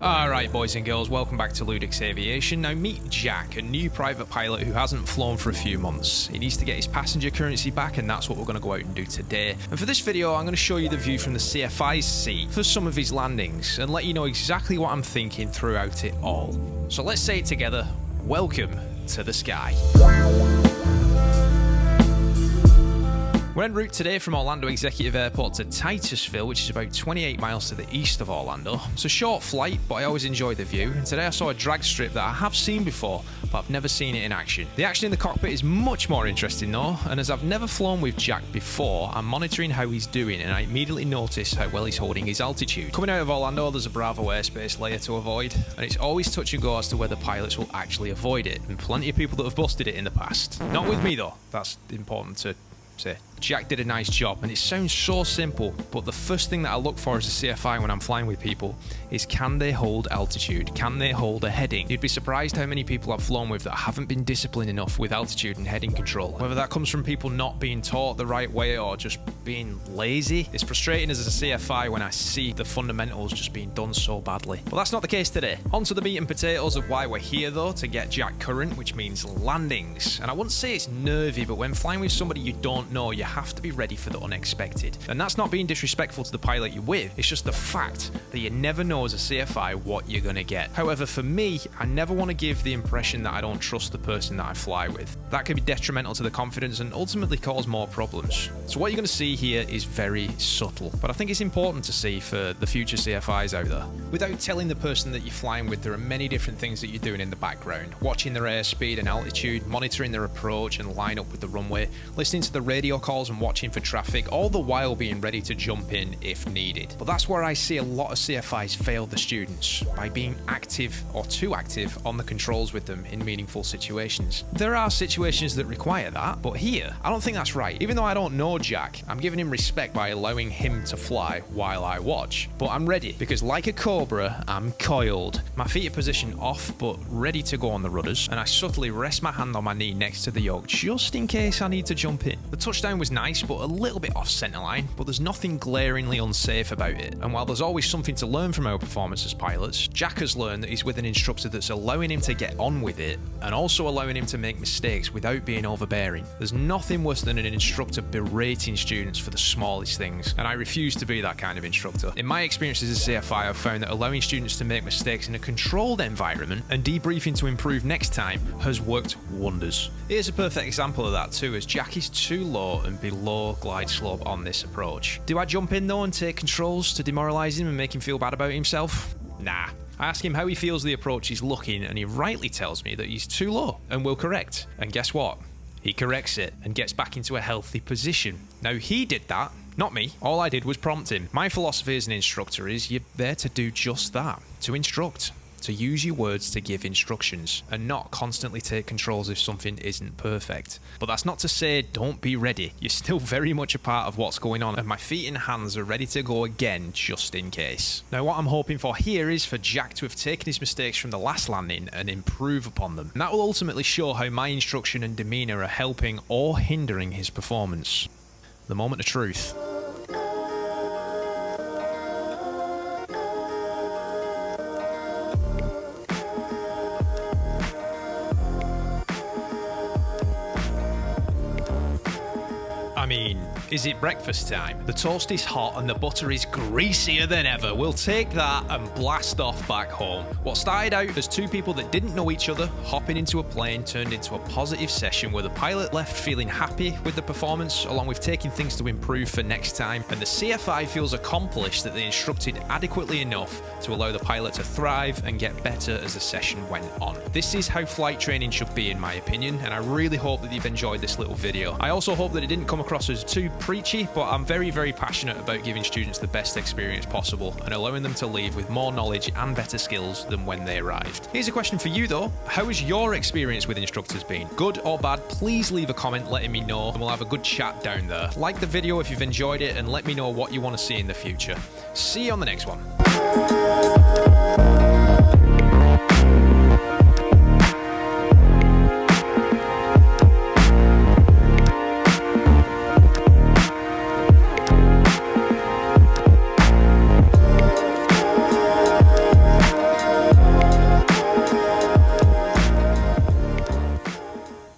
Alright boys and girls, welcome back to LewDix Aviation. Now meet Jack, a new private pilot who hasn't flown for a few months. He needs to get his passenger currency back and that's what we're going to go out and do today. And for this video I'm going to show you the view from the CFI's seat for some of his landings and let you know exactly what I'm thinking throughout it all. So let's say it together, welcome to the sky. We're en route today from Orlando Executive Airport to Titusville, which is about 28 miles to the east of Orlando. It's a short flight, but I always enjoy the view, and today I saw a drag strip that I have seen before, but I've never seen it in action. The action in the cockpit is much more interesting though, and as I've never flown with Jack before, I'm monitoring how he's doing, and I immediately notice how well he's holding his altitude. Coming out of Orlando, there's a Bravo airspace layer to avoid, and it's always touch and go as to whether pilots will actually avoid it, and plenty of people that have busted it in the past. Not with me though, that's important to say. Jack did a nice job, and it sounds so simple, but the first thing that I look for as a CFI when I'm flying with people is, can they hold altitude? Can they hold a heading? You'd be surprised how many people I've flown with that haven't been disciplined enough with altitude and heading control. Whether that comes from people not being taught the right way or just being lazy. It's frustrating as a CFI when I see the fundamentals just being done so badly. But that's not the case today. On to the meat and potatoes of why we're here though, to get Jack current, which means landings. And I wouldn't say it's nervy, but when flying with somebody you don't know, you have to be ready for the unexpected. And that's not being disrespectful to the pilot you're with, it's just the fact that you never know as a CFI what you're gonna get. However, for me, I never want to give the impression that I don't trust the person that I fly with. That could be detrimental to the confidence and ultimately cause more problems. So what you're gonna see here is very subtle, but I think it's important to see for the future CFIs out there. Without telling the person that you're flying with, there are many different things that you're doing in the background. Watching their airspeed and altitude, monitoring their approach and line up with the runway, listening to the radio calls and watching for traffic, all the while being ready to jump in if needed. But that's where I see a lot of CFIs fail the students, by being active or too active on the controls with them in meaningful situations. There are situations that require that, but here, I don't think that's right. Even though I don't know Jack, I'm giving him respect by allowing him to fly while I watch. But I'm ready, because like a cobra, I'm coiled. My feet are positioned off, but ready to go on the rudders, and I subtly rest my hand on my knee next to the yoke, just in case I need to jump in. The touchdown was nice, but a little bit off center line, but there's nothing glaringly unsafe about it. And while there's always something to learn from our performance as pilots, Jack has learned that he's with an instructor that's allowing him to get on with it, and also allowing him to make mistakes without being overbearing. There's nothing worse than an instructor berating students for the smallest things, and I refuse to be that kind of instructor. In my experience as a CFI, I've found that allowing students to make mistakes in a controlled environment and debriefing to improve next time has worked wonders. Here's a perfect example of that too, as Jack is too low and below glide slope on this approach. Do I jump in though and take controls to demoralize him and make him feel bad about himself? Nah. I ask him how he feels the approach is looking, and he rightly tells me that he's too low and will correct. And guess what? He corrects it and gets back into a healthy position. Now he did that, not me. All I did was prompt him. My philosophy as an instructor is you're there to do just that, to instruct. To use your words to give instructions and not constantly take controls if something isn't perfect. But that's not to say don't be ready. You're still very much a part of what's going on, and my feet and hands are ready to go again just in case. Now what I'm hoping for here is for Jack to have taken his mistakes from the last landing and improve upon them. And that will ultimately show how my instruction and demeanour are helping or hindering his performance. The moment of truth. I mean, is it breakfast time? The toast is hot and the butter is greasier than ever. We'll take that and blast off back home. What started out as two people that didn't know each other hopping into a plane turned into a positive session where the pilot left feeling happy with the performance, along with taking things to improve for next time, and the CFI feels accomplished that they instructed adequately enough to allow the pilot to thrive and get better as the session went on. This is how flight training should be in my opinion, and I really hope that you've enjoyed this little video. I also hope that it didn't come across as too preachy, but I'm very, very passionate about giving students the best experience possible and allowing them to leave with more knowledge and better skills than when they arrived. Here's a question for you though. How has your experience with instructors been? Good or bad? Please leave a comment letting me know, and we'll have a good chat down there. Like the video if you've enjoyed it, and let me know what you want to see in the future. See you on the next one.